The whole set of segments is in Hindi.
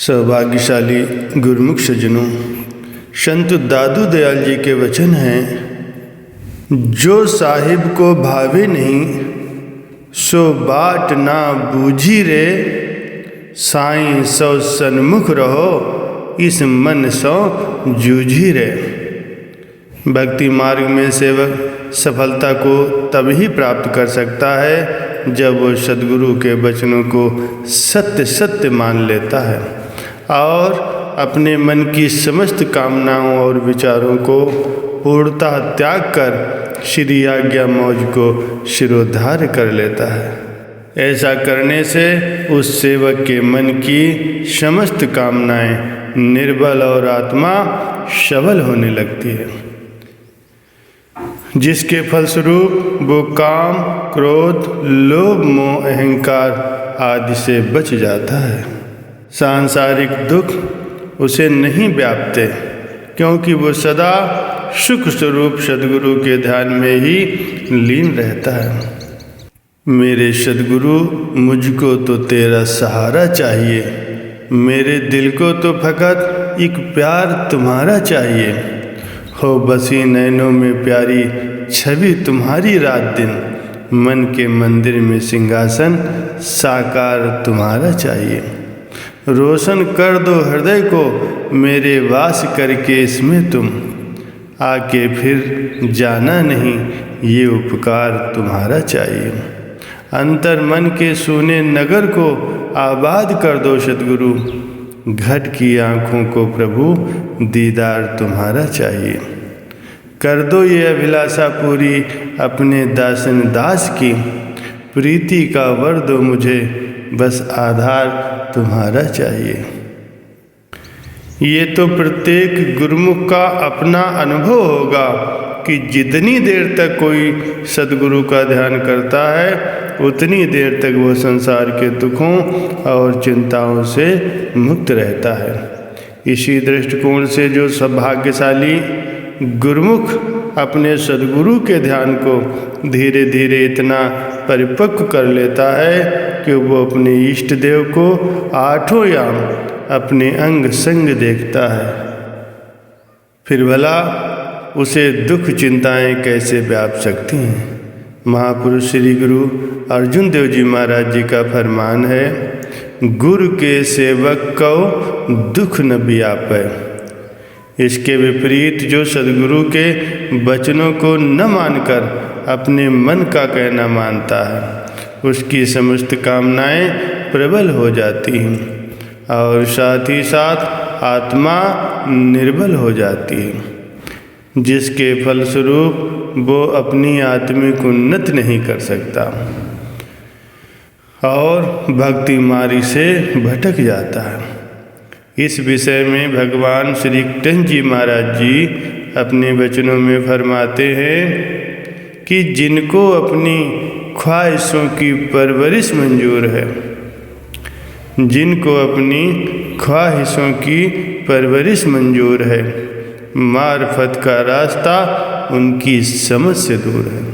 सौभाग्यशाली गुरुमुख सज्जनों, संत दादू दयाल जी के वचन हैं, जो साहिब को भावे नहीं सो बाट ना बूझी रे, साईं सौ सन्मुख रहो इस मन सौ जूझी रे। भक्ति मार्ग में सेवक सफलता को तभी प्राप्त कर सकता है जब वो सद्गुरु के वचनों को सत्य सत्य मान लेता है और अपने मन की समस्त कामनाओं और विचारों को पूर्णतः त्याग कर श्री आज्ञा मौज को शिरोधार्य कर लेता है। ऐसा करने से उस सेवक के मन की समस्त कामनाएं निर्बल और आत्मा सबल होने लगती है, जिसके फलस्वरूप वो काम, क्रोध, लोभ, मोह, अहंकार आदि से बच जाता है। सांसारिक दुख उसे नहीं व्यापते, क्योंकि वो सदा सुख स्वरूप सद्गुरु के ध्यान में ही लीन रहता है। मेरे सद्गुरु, मुझको तो तेरा सहारा चाहिए, मेरे दिल को तो फकत एक प्यार तुम्हारा चाहिए। हो बसी नैनों में प्यारी छवि तुम्हारी रात दिन, मन के मंदिर में सिंहासन साकार तुम्हारा चाहिए। रोशन कर दो हृदय को मेरे वास करके इसमें तुम, आके फिर जाना नहीं ये उपकार तुम्हारा चाहिए। अंतर मन के सूने नगर को आबाद कर दो सद्गुरु, घट की आँखों को प्रभु दीदार तुम्हारा चाहिए। कर दो ये अभिलाषा पूरी अपने दासन दास की, प्रीति का वर दो मुझे बस आधार तुम्हारा चाहिए। ये तो प्रत्येक गुरुमुख का अपना अनुभव होगा कि जितनी देर तक कोई सद्गुरु का ध्यान करता है उतनी देर तक वो संसार के दुखों और चिंताओं से मुक्त रहता है। इसी दृष्टिकोण से जो सौभाग्यशाली गुरुमुख अपने सद्गुरु के ध्यान को धीरे धीरे इतना परिपक्व कर लेता है कि वो अपने इष्ट देव को आठों याम अपने अंग संग देखता है, फिर भला उसे दुख चिंताएं कैसे व्याप सकती हैं। महापुरुष श्री गुरु अर्जुन देव जी महाराज जी का फरमान है, गुरु के सेवक को दुख न व्यापै। इसके विपरीत जो सद्गुरु के वचनों को न मानकर अपने मन का कहना मानता है, उसकी समस्त कामनाएं प्रबल हो जाती हैं और साथ ही साथ आत्मा निर्बल हो जाती है, जिसके फलस्वरूप वो अपनी आत्मिक उन्नति नहीं कर सकता और भक्ति मार्ग से भटक जाता है। इस विषय में भगवान श्री कृष्ण जी महाराज जी अपने वचनों में फरमाते हैं कि जिनको अपनी ख्वाहिशों की परवरिश मंजूर है, जिनको अपनी ख्वाहिशों की परवरिश मंजूर है, मार्फत का रास्ता उनकी समझ से दूर है।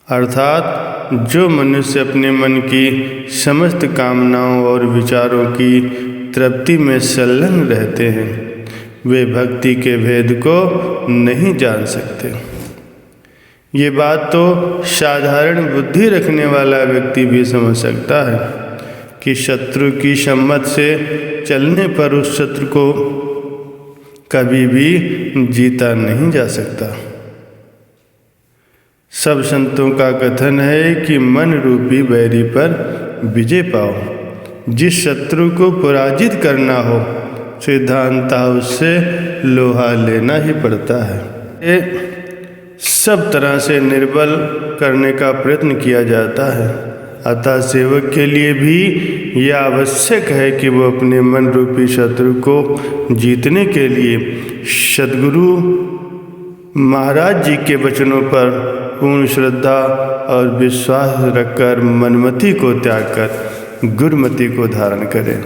अर्थात जो मनुष्य अपने मन की समस्त कामनाओं और विचारों की तृप्ति में संलग्न रहते हैं, वे भक्ति के भेद को नहीं जान सकते। ये बात तो साधारण बुद्धि रखने वाला व्यक्ति भी समझ सकता है कि शत्रु की सम्मत से चलने पर उस शत्रु को कभी भी जीता नहीं जा सकता। सब संतों का कथन है कि मन रूपी बैरी पर विजय पाओ। जिस शत्रु को पराजित करना हो सिद्धांतः उससे लोहा लेना ही पड़ता है। ये सब तरह से निर्बल करने का प्रयत्न किया जाता है, अतः सेवक के लिए भी यह आवश्यक है कि वो अपने मन रूपी शत्रु को जीतने के लिए सद्गुरु महाराज जी के वचनों पर पूर्ण श्रद्धा और विश्वास रखकर मनमति को त्याग कर गुरुमति को धारण करें।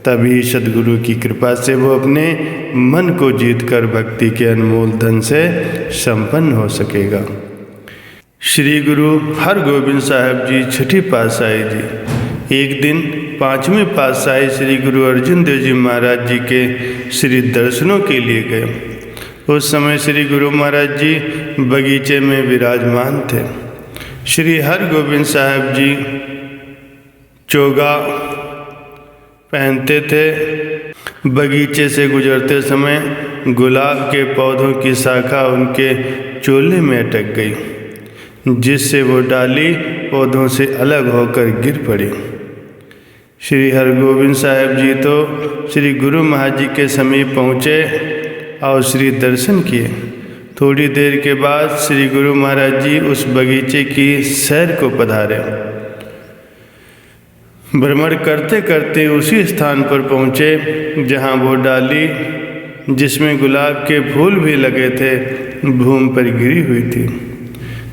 तभी सद्गुरु की कृपा से वो अपने मन को जीतकर भक्ति के अनमोल धन से संपन्न हो सकेगा। श्री गुरु हरगोबिंद साहब जी छठी पातशाही जी एक दिन 5वें पातशाही श्री गुरु अर्जुन देव जी महाराज जी के श्री दर्शनों के लिए गए। उस समय श्री गुरु महाराज जी बगीचे में विराजमान थे। श्री हरगोविंद साहब जी चोगा पहनते थे। बगीचे से गुजरते समय गुलाब के पौधों की शाखा उनके चोले में अटक गई, जिससे वो डाली पौधों से अलग होकर गिर पड़ी। श्री हरगोविंद साहब जी तो श्री गुरु महाराज जी के समीप पहुँचे और श्री दर्शन किए। थोड़ी देर के बाद श्री गुरु महाराज जी उस बगीचे की सैर को पधारे। भ्रमण करते करते उसी स्थान पर पहुँचे जहाँ वो डाली जिसमें गुलाब के फूल भी लगे थे भूमि पर गिरी हुई थी।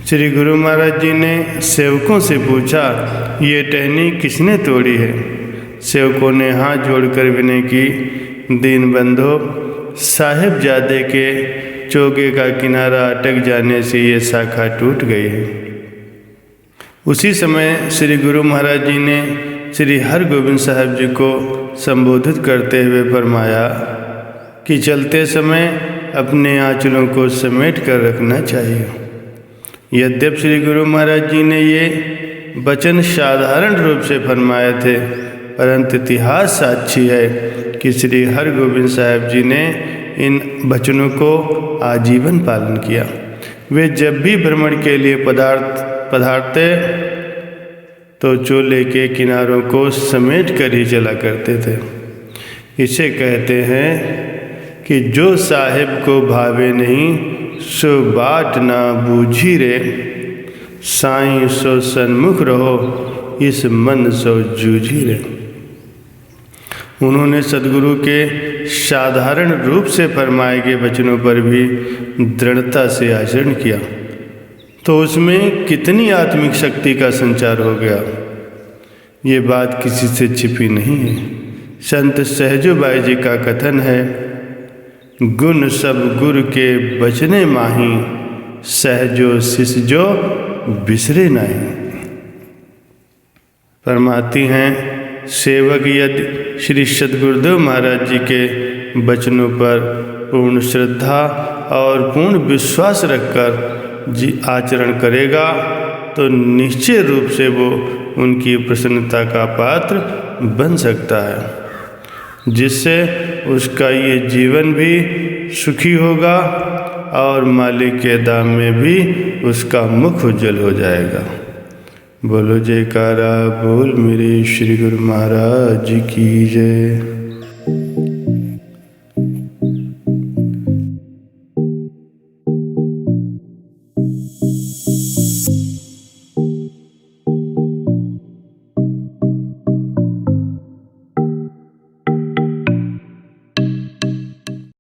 श्री गुरु महाराज जी ने सेवकों से पूछा, ये टहनी किसने तोड़ी है? सेवकों ने हाथ जोड़कर विनय की, दीनबंधो, साहिबजादे के चोगे का किनारा अटक जाने से ये शाखा टूट गई है। उसी समय श्री गुरु महाराज जी ने श्री हरगोविंद साहब जी को संबोधित करते हुए फरमाया कि चलते समय अपने आंचलों को समेट कर रखना चाहिए। यद्यपि श्री गुरु महाराज जी ने ये वचन साधारण रूप से फरमाए थे, परंतु इतिहास साक्षी है कि श्री हरगोविंद साहब जी ने इन वचनों को आजीवन पालन किया। वे जब भी भ्रमण के लिए पधारते तो चोले के किनारों को समेट कर ही चला करते थे। इसे कहते हैं कि जो साहिब को भावे नहीं सो बाट ना बूझी रे, साईं सो सन्मुख रहो इस मन सो जूझी रे। उन्होंने सद्गुरु के साधारण रूप से फरमाए गए वचनों पर भी दृढ़ता से आचरण किया, तो उसमें कितनी आत्मिक शक्ति का संचार हो गया, ये बात किसी से छिपी नहीं है। संत सहजोबाई जी का कथन है, गुण सब गुरु के बचने माही, सहजो शिष्य जो बिसरे नहीं। फरमाती हैं, सेवक यदि श्री सद्गुरुदेव महाराज जी के वचनों पर पूर्ण श्रद्धा और पूर्ण विश्वास रखकर आचरण करेगा तो निश्चय रूप से वो उनकी प्रसन्नता का पात्र बन सकता है, जिससे उसका ये जीवन भी सुखी होगा और मालिक के दाम में भी उसका मुख उज्जवल हो जाएगा। बोलो जयकारा बोल मेरे श्री गुरु महाराज की जय।